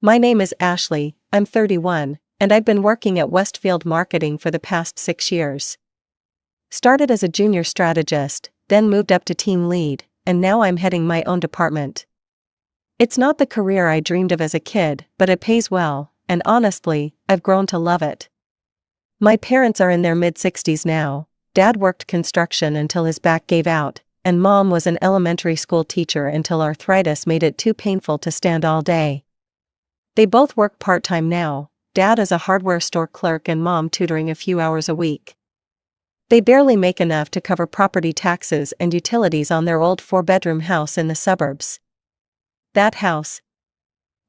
My name is Ashley, I'm 31, and I've been working at Westfield Marketing for the past 6 years. Started as a junior strategist, then moved up to team lead, and now I'm heading my own department. It's not the career I dreamed of as a kid, but it pays well, and honestly, I've grown to love it. My parents are in their mid-60s now. Dad worked construction until his back gave out, and Mom was an elementary school teacher until arthritis made it too painful to stand all day. They both work part-time now, Dad as a hardware store clerk and Mom tutoring a few hours a week. They barely make enough to cover property taxes and utilities on their old 4-bedroom house in the suburbs. That house.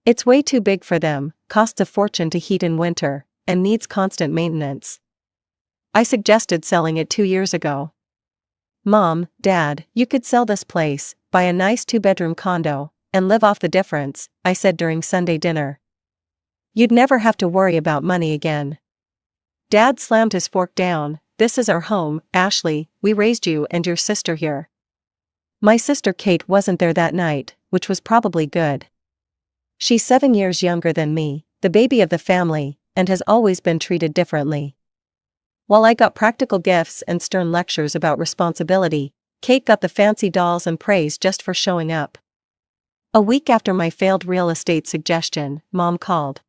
It's way too big for them, costs a fortune to heat in winter, and needs constant maintenance. I suggested selling it 2 years ago. Mom, Dad, you could sell this place, buy a nice 2-bedroom condo, and live off the difference, I said during Sunday dinner. You'd never have to worry about money again. Dad slammed his fork down. This is our home, Ashley, we raised you and your sister here. My sister Kate wasn't there that night, which was probably good. She's 7 years younger than me, the baby of the family, and has always been treated differently. While I got practical gifts and stern lectures about responsibility, Kate got the fancy dolls and praise just for showing up. A week after my failed real estate suggestion, Mom called.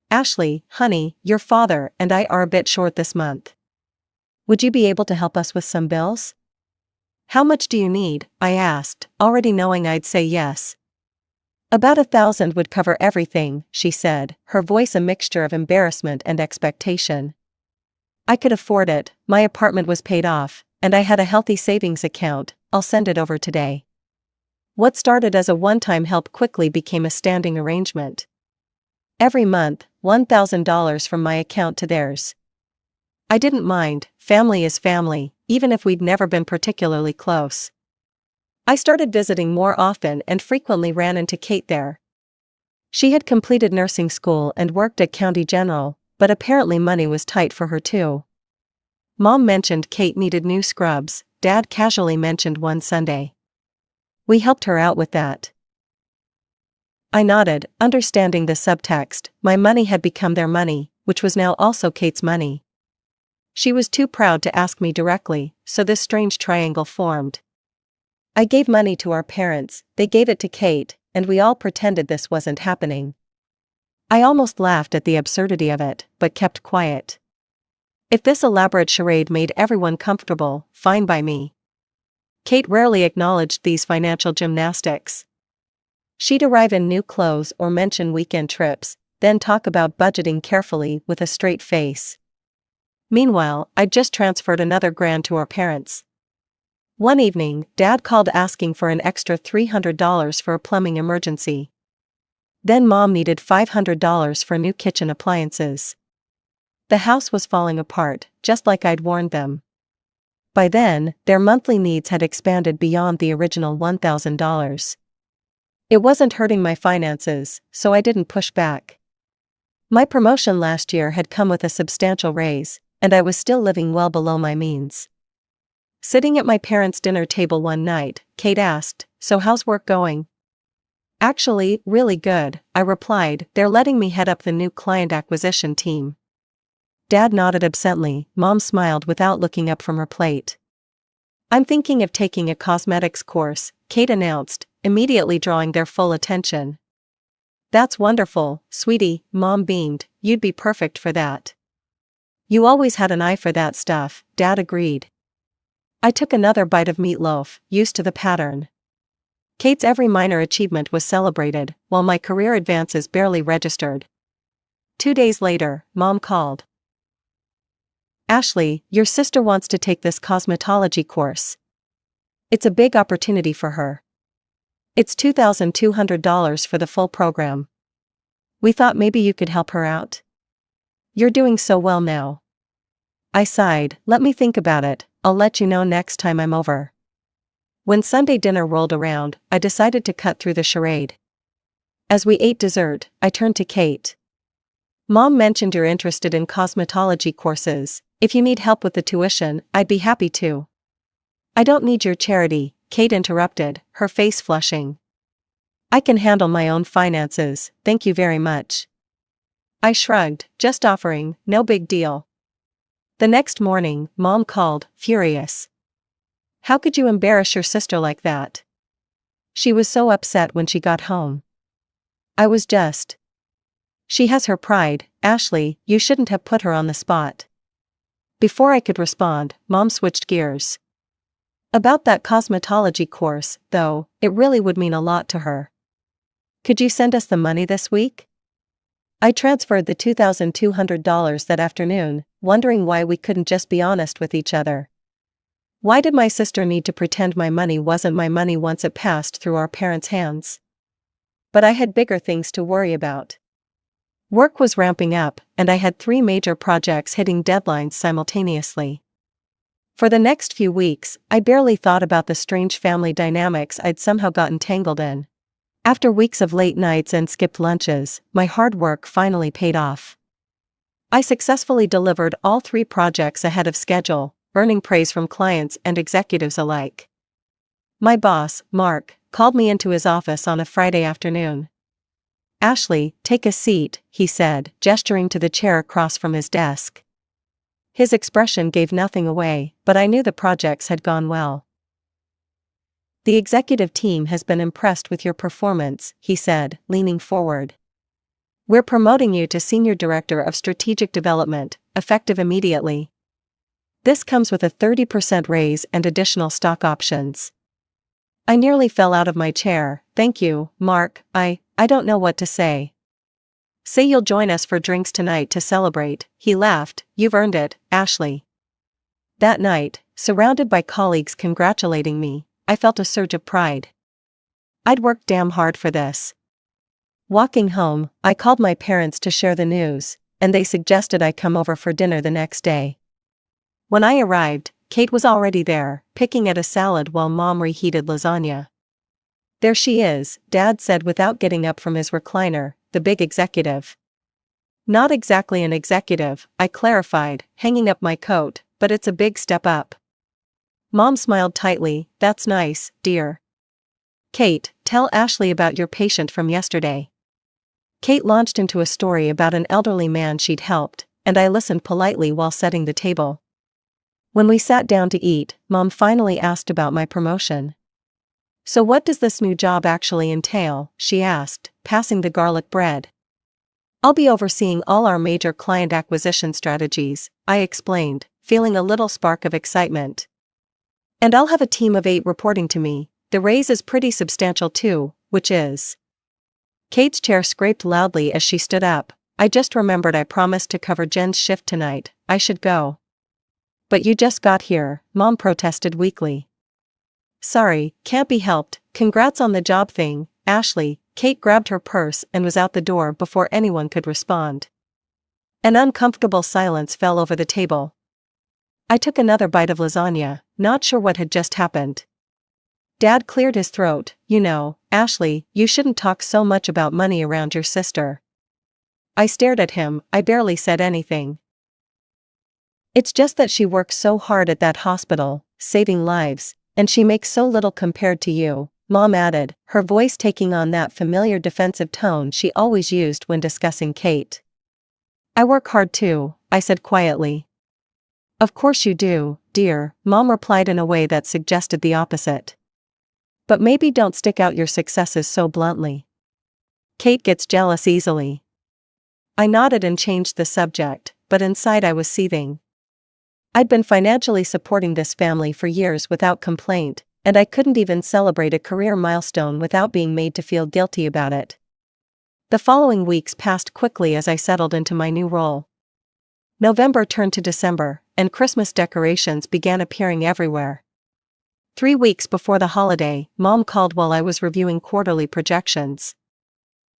Ashley, honey, your father and I are a bit short this month. Would you be able to help us with some bills? How much do you need? I asked, already knowing I'd say yes. About 1,000 would cover everything, she said, her voice a mixture of embarrassment and expectation. I could afford it, my apartment was paid off, and I had a healthy savings account. I'll send it over today. What started as a one-time help quickly became a standing arrangement. Every month, $1,000 from my account to theirs. I didn't mind, family is family, even if we'd never been particularly close. I started visiting more often and frequently ran into Kate there. She had completed nursing school and worked at County General, but apparently money was tight for her too. Mom mentioned Kate needed new scrubs, Dad casually mentioned one Sunday. We helped her out with that. I nodded, understanding the subtext. My money had become their money, which was now also Kate's money. She was too proud to ask me directly, so this strange triangle formed. I gave money to our parents, they gave it to Kate, and we all pretended this wasn't happening. I almost laughed at the absurdity of it, but kept quiet. If this elaborate charade made everyone comfortable, fine by me. Kate rarely acknowledged these financial gymnastics. She'd arrive in new clothes or mention weekend trips, then talk about budgeting carefully with a straight face. Meanwhile, I'd just transferred another grand to our parents. One evening, Dad called asking for an extra $300 for a plumbing emergency. Then Mom needed $500 for new kitchen appliances. The house was falling apart, just like I'd warned them. By then, their monthly needs had expanded beyond the original $1,000. It wasn't hurting my finances, so I didn't push back. My promotion last year had come with a substantial raise, and I was still living well below my means. Sitting at my parents' dinner table one night, Kate asked, "So how's work going?" "Actually, really good," I replied, "they're letting me head up the new client acquisition team." Dad nodded absently, Mom smiled without looking up from her plate. "I'm thinking of taking a cosmetics course," Kate announced, immediately drawing their full attention. "That's wonderful, sweetie," Mom beamed, "you'd be perfect for that." "You always had an eye for that stuff," Dad agreed. I took another bite of meatloaf, used to the pattern. Kate's every minor achievement was celebrated, while my career advances barely registered. 2 days later, Mom called. "Ashley, your sister wants to take this cosmetology course. It's a big opportunity for her. It's $2,200 for the full program. We thought maybe you could help her out. You're doing so well now." I sighed, "Let me think about it, I'll let you know next time I'm over." When Sunday dinner rolled around, I decided to cut through the charade. As we ate dessert, I turned to Kate. "Mom mentioned you're interested in cosmetology courses. If you need help with the tuition, I'd be happy to." "I don't need your charity," Kate interrupted, her face flushing. I can handle my own finances, thank you very much. I shrugged, just offering, no big deal. The next morning, Mom called, furious. How could you embarrass your sister like that? She was so upset when she got home. I was just. She has her pride, Ashley, you shouldn't have put her on the spot. Before I could respond, Mom switched gears. About that cosmetology course, though, it really would mean a lot to her. Could you send us the money this week? I transferred the $2,200 that afternoon, wondering why we couldn't just be honest with each other. Why did my sister need to pretend my money wasn't my money once it passed through our parents' hands? But I had bigger things to worry about. Work was ramping up, and I had 3 major projects hitting deadlines simultaneously. For the next few weeks, I barely thought about the strange family dynamics I'd somehow gotten tangled in. After weeks of late nights and skipped lunches, my hard work finally paid off. I successfully delivered all 3 projects ahead of schedule, earning praise from clients and executives alike. My boss, Mark, called me into his office on a Friday afternoon. Ashley, take a seat, he said, gesturing to the chair across from his desk. His expression gave nothing away, but I knew the projects had gone well. The executive team has been impressed with your performance, he said, leaning forward. We're promoting you to Senior Director of Strategic Development, effective immediately. This comes with a 30% raise and additional stock options. I nearly fell out of my chair. Thank you, Mark. I don't know what to say. Say you'll join us for drinks tonight to celebrate, he laughed. You've earned it, Ashley. That night, surrounded by colleagues congratulating me, I felt a surge of pride. I'd worked damn hard for this. Walking home, I called my parents to share the news, and they suggested I come over for dinner the next day. When I arrived, Kate was already there, picking at a salad while Mom reheated lasagna. There she is, Dad said without getting up from his recliner, the big executive. Not exactly an executive, I clarified, hanging up my coat, but it's a big step up. Mom smiled tightly. That's nice, dear. Kate, tell Ashley about your patient from yesterday. Kate launched into a story about an elderly man she'd helped, and I listened politely while setting the table. When we sat down to eat, Mom finally asked about my promotion. So what does this new job actually entail, she asked, passing the garlic bread. I'll be overseeing all our major client acquisition strategies, I explained, feeling a little spark of excitement. And I'll have a team of 8 reporting to me. The raise is pretty substantial too, which is. Kate's chair scraped loudly as she stood up. I just remembered I promised to cover Jen's shift tonight. I should go. But you just got here, Mom protested weakly. Sorry, can't be helped. Congrats on the job thing, Ashley. Kate grabbed her purse and was out the door before anyone could respond. An uncomfortable silence fell over the table. I took another bite of lasagna, not sure what had just happened. Dad cleared his throat. You know, Ashley, you shouldn't talk so much about money around your sister. I stared at him. I barely said anything. It's just that she works so hard at that hospital, saving lives, and she makes so little compared to you, Mom added, her voice taking on that familiar defensive tone she always used when discussing Kate. I work hard too, I said quietly. Of course you do, dear, Mom replied in a way that suggested the opposite. But maybe don't stick out your successes so bluntly. Kate gets jealous easily. I nodded and changed the subject, but inside I was seething. I'd been financially supporting this family for years without complaint, and I couldn't even celebrate a career milestone without being made to feel guilty about it. The following weeks passed quickly as I settled into my new role. November turned to December, and Christmas decorations began appearing everywhere. 3 weeks before the holiday, Mom called while I was reviewing quarterly projections.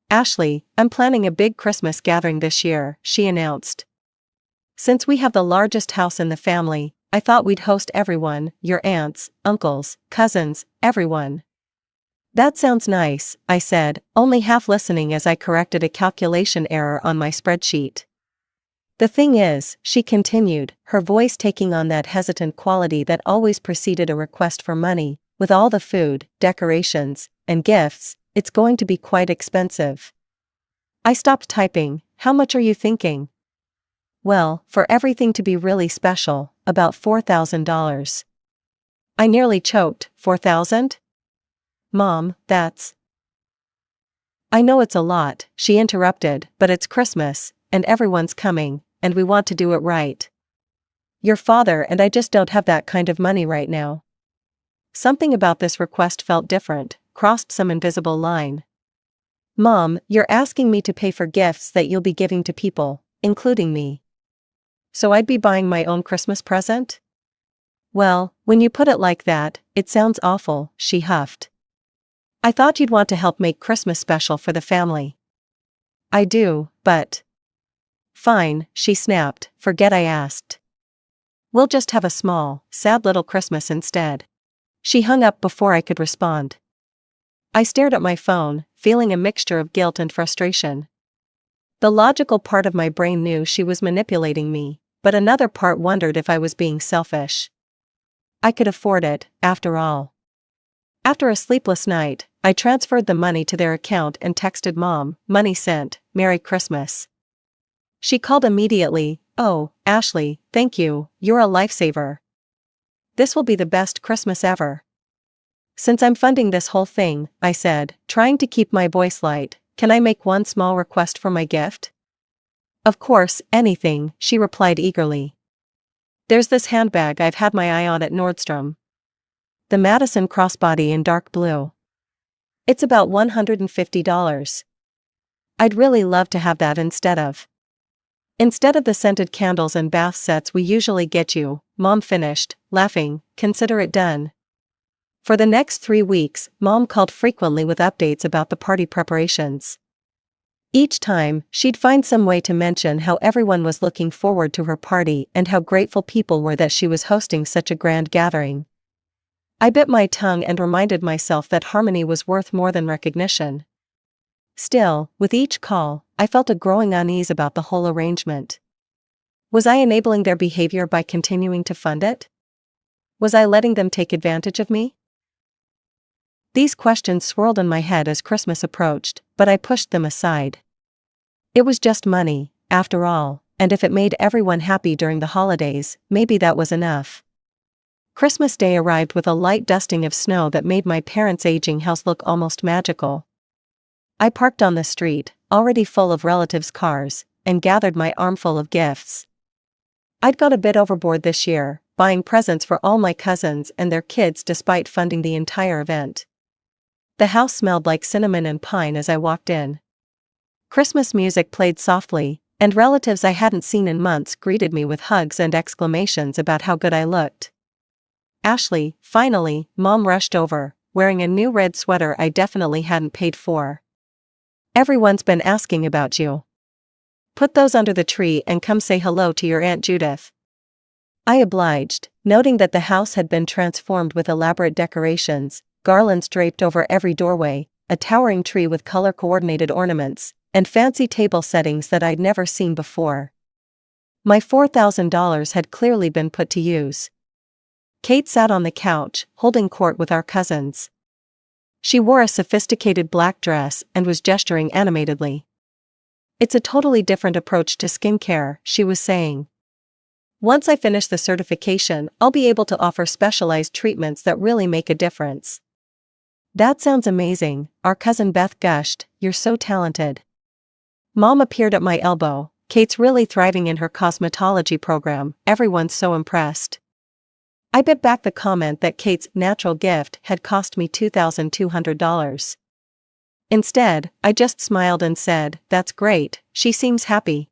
Ashley, I'm planning a big Christmas gathering this year, she announced. Since we have the largest house in the family, I thought we'd host everyone, your aunts, uncles, cousins, everyone. That sounds nice, I said, only half listening as I corrected a calculation error on my spreadsheet. The thing is, she continued, her voice taking on that hesitant quality that always preceded a request for money, with all the food, decorations, and gifts, it's going to be quite expensive. I stopped typing. How much are you thinking? Well, for everything to be really special, about $4,000. I nearly choked. 4,000? Mom, that's... I know it's a lot, she interrupted, but it's Christmas, and everyone's coming, and we want to do it right. Your father and I just don't have that kind of money right now. Something about this request felt different, crossed some invisible line. Mom, you're asking me to pay for gifts that you'll be giving to people, including me. So I'd be buying my own Christmas present? Well, when you put it like that, it sounds awful, she huffed. I thought you'd want to help make Christmas special for the family. I do, but... Fine, she snapped, forget I asked. We'll just have a small, sad little Christmas instead. She hung up before I could respond. I stared at my phone, feeling a mixture of guilt and frustration. The logical part of my brain knew she was manipulating me, but another part wondered if I was being selfish. I could afford it, after all. After a sleepless night, I transferred the money to their account and texted Mom, money sent, Merry Christmas. She called immediately, oh, Ashley, thank you, you're a lifesaver. This will be the best Christmas ever. Since I'm funding this whole thing, I said, trying to keep my voice light, can I make one small request for my gift? Of course, anything, she replied eagerly. There's this handbag I've had my eye on at Nordstrom. The Madison crossbody in dark blue. It's about $150. I'd really love to have that instead of the scented candles and bath sets we usually get you, Mom finished, laughing, consider it done. For the next 3 weeks, Mom called frequently with updates about the party preparations. Each time, she'd find some way to mention how everyone was looking forward to her party and how grateful people were that she was hosting such a grand gathering. I bit my tongue and reminded myself that harmony was worth more than recognition. Still, with each call, I felt a growing unease about the whole arrangement. Was I enabling their behavior by continuing to fund it? Was I letting them take advantage of me? These questions swirled in my head as Christmas approached, but I pushed them aside. It was just money, after all, and if it made everyone happy during the holidays, maybe that was enough. Christmas Day arrived with a light dusting of snow that made my parents' aging house look almost magical. I parked on the street, already full of relatives' cars, and gathered my armful of gifts. I'd gone a bit overboard this year, buying presents for all my cousins and their kids despite funding the entire event. The house smelled like cinnamon and pine as I walked in. Christmas music played softly, and relatives I hadn't seen in months greeted me with hugs and exclamations about how good I looked. Ashley, finally, Mom rushed over, wearing a new red sweater I definitely hadn't paid for. Everyone's been asking about you. Put those under the tree and come say hello to your Aunt Judith. I obliged, noting that the house had been transformed with elaborate decorations, garlands draped over every doorway, a towering tree with color-coordinated ornaments, and fancy table settings that I'd never seen before. My $4,000 had clearly been put to use. Kate sat on the couch, holding court with our cousins. She wore a sophisticated black dress and was gesturing animatedly. It's a totally different approach to skincare, she was saying. Once I finish the certification, I'll be able to offer specialized treatments that really make a difference. That sounds amazing, our cousin Beth gushed, you're so talented. Mom appeared at my elbow, Kate's really thriving in her cosmetology program, everyone's so impressed. I bit back the comment that Kate's natural gift had cost me $2,200. Instead, I just smiled and said, that's great, she seems happy.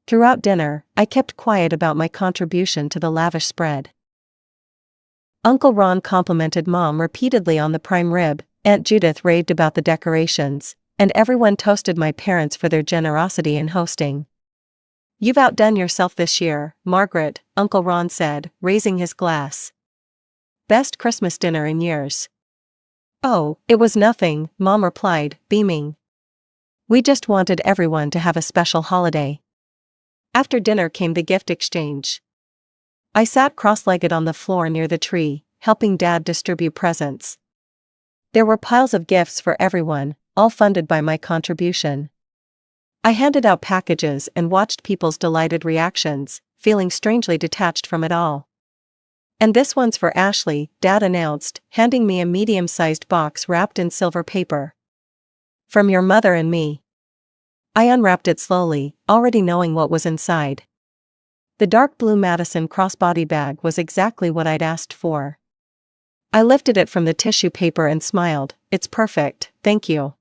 Throughout dinner, I kept quiet about my contribution to the lavish spread. Uncle Ron complimented Mom repeatedly on the prime rib, Aunt Judith raved about the decorations, and everyone toasted my parents for their generosity in hosting. You've outdone yourself this year, Margaret, Uncle Ron said, raising his glass. Best Christmas dinner in years. Oh, it was nothing, Mom replied, beaming. We just wanted everyone to have a special holiday. After dinner came the gift exchange. I sat cross-legged on the floor near the tree, helping Dad distribute presents. There were piles of gifts for everyone, all funded by my contribution. I handed out packages and watched people's delighted reactions, feeling strangely detached from it all. "And this one's for Ashley," Dad announced, handing me a medium-sized box wrapped in silver paper. "From your mother and me." I unwrapped it slowly, already knowing what was inside. The dark blue Madison crossbody bag was exactly what I'd asked for. I lifted it from the tissue paper and smiled. "It's perfect, thank you."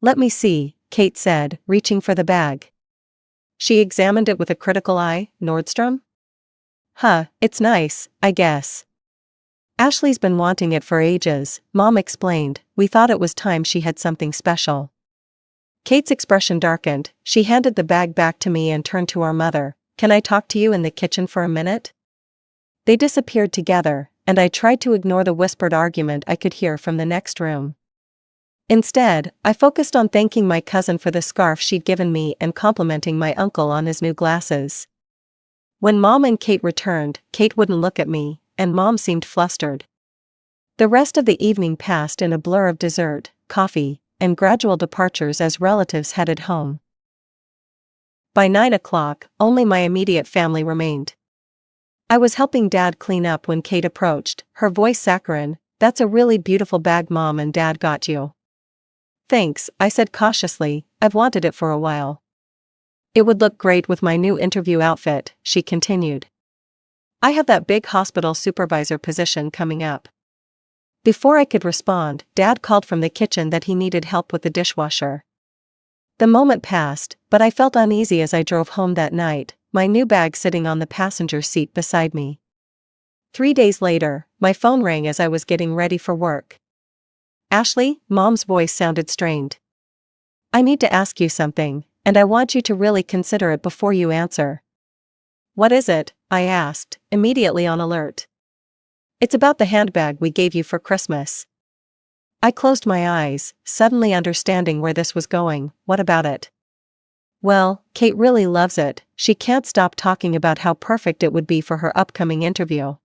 "Let me see," Kate said, reaching for the bag. She examined it with a critical eye. "Nordstrom?" "Huh, it's nice, I guess." "Ashley's been wanting it for ages," Mom explained. "We thought it was time she had something special." Kate's expression darkened. She handed the bag back to me and turned to our mother. "Can I talk to you in the kitchen for a minute?" They disappeared together, and I tried to ignore the whispered argument I could hear from the next room. Instead, I focused on thanking my cousin for the scarf she'd given me and complimenting my uncle on his new glasses. When Mom and Kate returned, Kate wouldn't look at me, and Mom seemed flustered. The rest of the evening passed in a blur of dessert, coffee, and gradual departures as relatives headed home. By 9 o'clock, only my immediate family remained. I was helping Dad clean up when Kate approached, her voice saccharine. "That's a really beautiful bag Mom and Dad got you." "Thanks," I said cautiously. "I've wanted it for a while." "It would look great with my new interview outfit," she continued. "I have that big hospital supervisor position coming up." Before I could respond, Dad called from the kitchen that he needed help with the dishwasher. The moment passed, but I felt uneasy as I drove home that night, my new bag sitting on the passenger seat beside me. 3 days later, my phone rang as I was getting ready for work. "Ashley," Mom's voice sounded strained. "I need to ask you something, and I want you to really consider it before you answer." "What is it?" I asked, immediately on alert. "It's about the handbag we gave you for Christmas." I closed my eyes, suddenly understanding where this was going. "What about it?" "Well, Kate really loves it. She can't stop talking about how perfect it would be for her upcoming interview."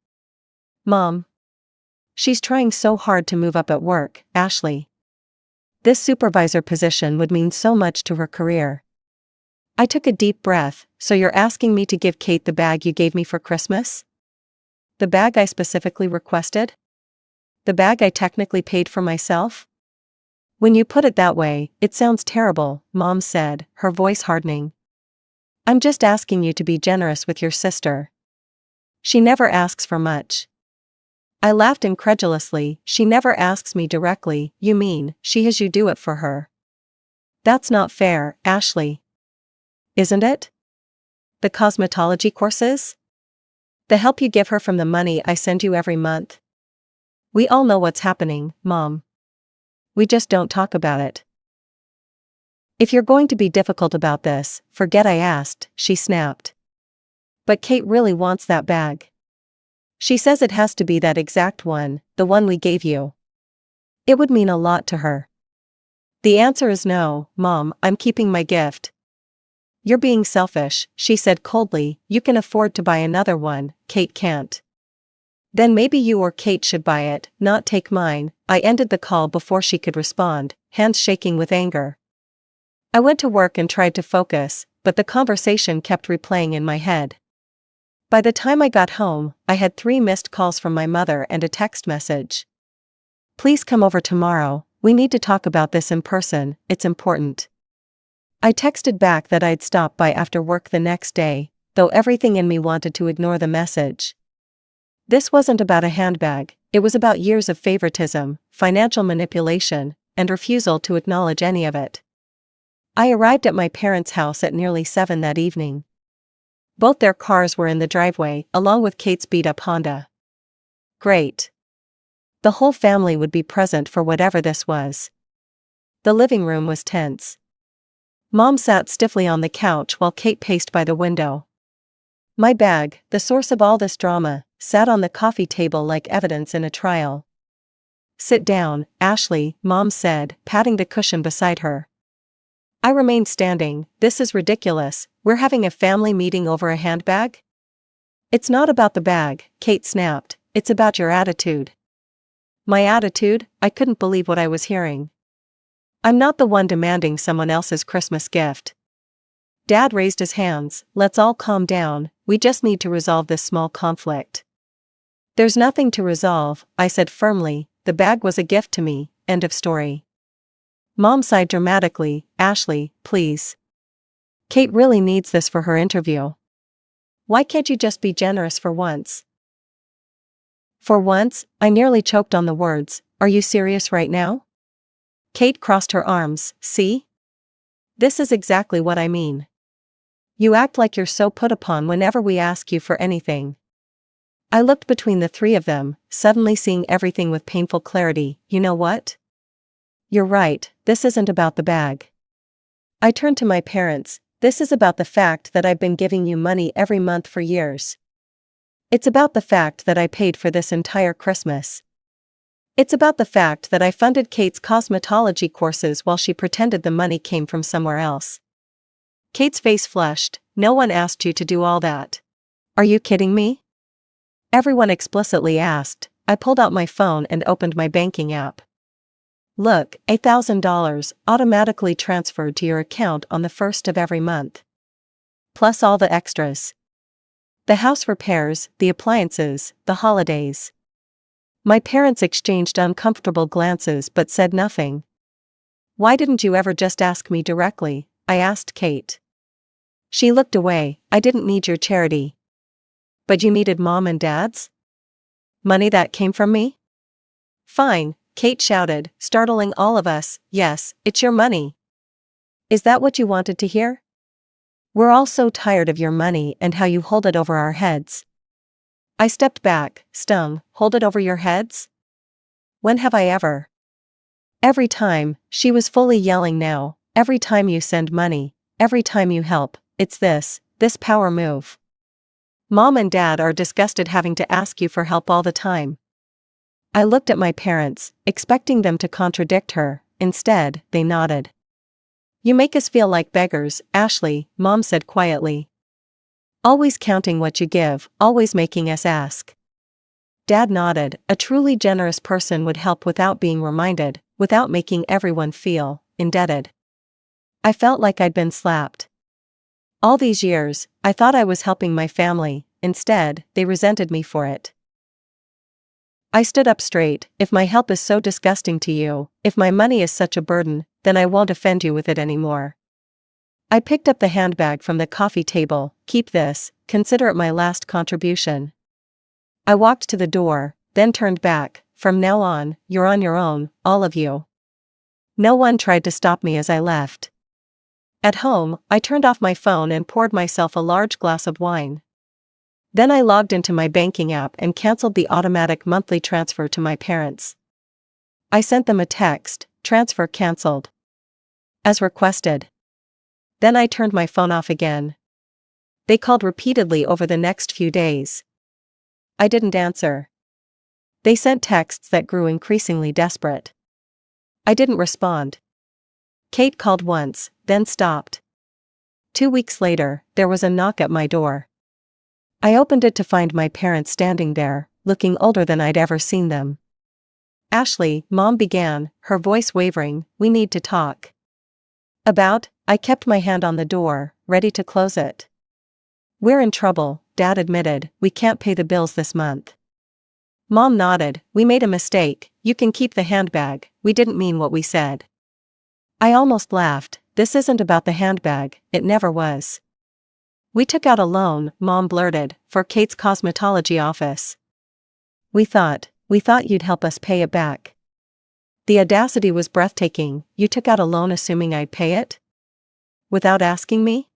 "Mom. She's trying so hard to move up at work, Ashley. This supervisor position would mean so much to her career." I took a deep breath. "So you're asking me to give Kate the bag you gave me for Christmas?" "The bag I specifically requested? The bag I technically paid for myself?" "When you put it that way, it sounds terrible," Mom said, her voice hardening. "I'm just asking you to be generous with your sister. She never asks for much." I laughed incredulously. "She never asks me directly." "You mean, she has you do it for her?" "That's not fair, Ashley." "Isn't it? The cosmetology courses? The help you give her from the money I send you every month? We all know what's happening, Mom. We just don't talk about it." "If you're going to be difficult about this, forget I asked," she snapped. "But Kate really wants that bag. She says it has to be that exact one, the one we gave you. It would mean a lot to her." "The answer is no, Mom. I'm keeping my gift." "You're being selfish," she said coldly. "You can afford to buy another one, Kate can't." "Then maybe you or Kate should buy it, not take mine." I ended the call before she could respond, hands shaking with anger. I went to work and tried to focus, but the conversation kept replaying in my head. By the time I got home, I had 3 missed calls from my mother and a text message. "Please come over tomorrow, we need to talk about this in person, it's important." I texted back that I'd stop by after work the next day, though everything in me wanted to ignore the message. This wasn't about a handbag, it was about years of favoritism, financial manipulation, and refusal to acknowledge any of it. I arrived at my parents' house at nearly 7 that evening. Both their cars were in the driveway, along with Kate's beat-up Honda. Great. The whole family would be present for whatever this was. The living room was tense. Mom sat stiffly on the couch while Kate paced by the window. My bag, the source of all this drama, sat on the coffee table like evidence in a trial. "Sit down, Ashley," Mom said, patting the cushion beside her. I remained standing. "This is ridiculous, we're having a family meeting over a handbag?" "It's not about the bag," Kate snapped, "it's about your attitude." My attitude? I couldn't believe what I was hearing. I'm not the one demanding someone else's Christmas gift. Dad raised his hands. Let's all calm down, we just need to resolve this small conflict. There's nothing to resolve, I said firmly, the bag was a gift to me, end of story. Mom sighed dramatically. Ashley, please. Kate really needs this for her interview. Why can't you just be generous for once? For once, I nearly choked on the words. Are you serious right now? Kate crossed her arms. See? This is exactly what I mean. You act like you're so put upon whenever we ask you for anything. I looked between the three of them, suddenly seeing everything with painful clarity. You know what? You're right, this isn't about the bag. I turned to my parents. This is about the fact that I've been giving you money every month for years. It's about the fact that I paid for this entire Christmas. It's about the fact that I funded Kate's cosmetology courses while she pretended the money came from somewhere else. Kate's face flushed. No one asked you to do all that. Are you kidding me? Everyone explicitly asked. I pulled out my phone and opened my banking app. Look, $8,000 automatically transferred to your account on the 1st of every month. Plus all the extras. The house repairs, the appliances, the holidays. My parents exchanged uncomfortable glances but said nothing. Why didn't you ever just ask me directly? I asked Kate. She looked away. I didn't need your charity. But you needed Mom and Dad's? Money that came from me? Fine, Kate shouted, startling all of us. Yes, it's your money. Is that what you wanted to hear? We're all so tired of your money and how you hold it over our heads. I stepped back, stung. Hold it over your heads? When have I ever? Every time, she was fully yelling now. Every time you send money, every time you help, it's this power move. Mom and Dad are disgusted having to ask you for help all the time. I looked at my parents, expecting them to contradict her. Instead, they nodded. You make us feel like beggars, Ashley, Mom said quietly. Always counting what you give, always making us ask. Dad nodded. A truly generous person would help without being reminded, without making everyone feel indebted. I felt like I'd been slapped. All these years, I thought I was helping my family. Instead, they resented me for it. I stood up straight. If my help is so disgusting to you, if my money is such a burden, then I won't offend you with it anymore. I picked up the handbag from the coffee table. Keep this, consider it my last contribution. I walked to the door, then turned back. From now on, you're on your own, all of you. No one tried to stop me as I left. At home, I turned off my phone and poured myself a large glass of wine. Then I logged into my banking app and canceled the automatic monthly transfer to my parents. I sent them a text, transfer canceled. As requested. Then I turned my phone off again. They called repeatedly over the next few days. I didn't answer. They sent texts that grew increasingly desperate. I didn't respond. Kate called once, then stopped. 2 weeks later, there was a knock at my door. I opened it to find my parents standing there, looking older than I'd ever seen them. Ashley, Mom began, her voice wavering, we need to talk. About? I kept my hand on the door, ready to close it. We're in trouble, Dad admitted, we can't pay the bills this month. Mom nodded, we made a mistake, you can keep the handbag, we didn't mean what we said. I almost laughed, this isn't about the handbag, it never was. We took out a loan, Mom blurted, for Kate's cosmetology office. We thought you'd help us pay it back. The audacity was breathtaking. You took out a loan assuming I'd pay it? Without asking me?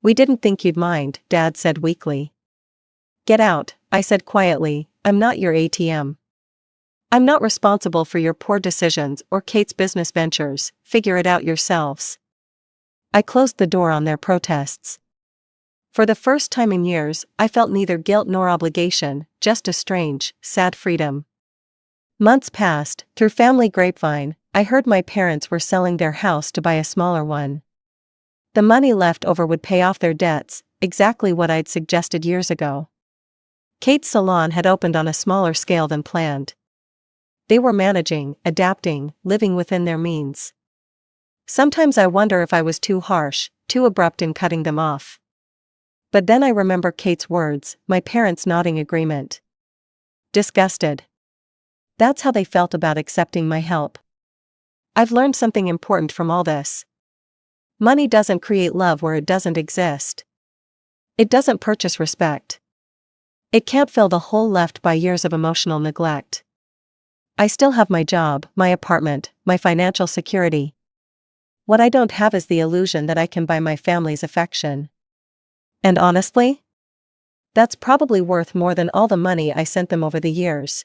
We didn't think you'd mind, Dad said weakly. Get out, I said quietly, I'm not your ATM. I'm not responsible for your poor decisions or Kate's business ventures, figure it out yourselves. I closed the door on their protests. For the first time in years, I felt neither guilt nor obligation, just a strange, sad freedom. Months passed. Through family grapevine, I heard my parents were selling their house to buy a smaller one. The money left over would pay off their debts, exactly what I'd suggested years ago. Kate's salon had opened on a smaller scale than planned. They were managing, adapting, living within their means. Sometimes I wonder if I was too harsh, too abrupt in cutting them off. But then I remember Kate's words, my parents nodding agreement. Disgusted. That's how they felt about accepting my help. I've learned something important from all this. Money doesn't create love where it doesn't exist. It doesn't purchase respect. It can't fill the hole left by years of emotional neglect. I still have my job, my apartment, my financial security. What I don't have is the illusion that I can buy my family's affection. And honestly, that's probably worth more than all the money I sent them over the years.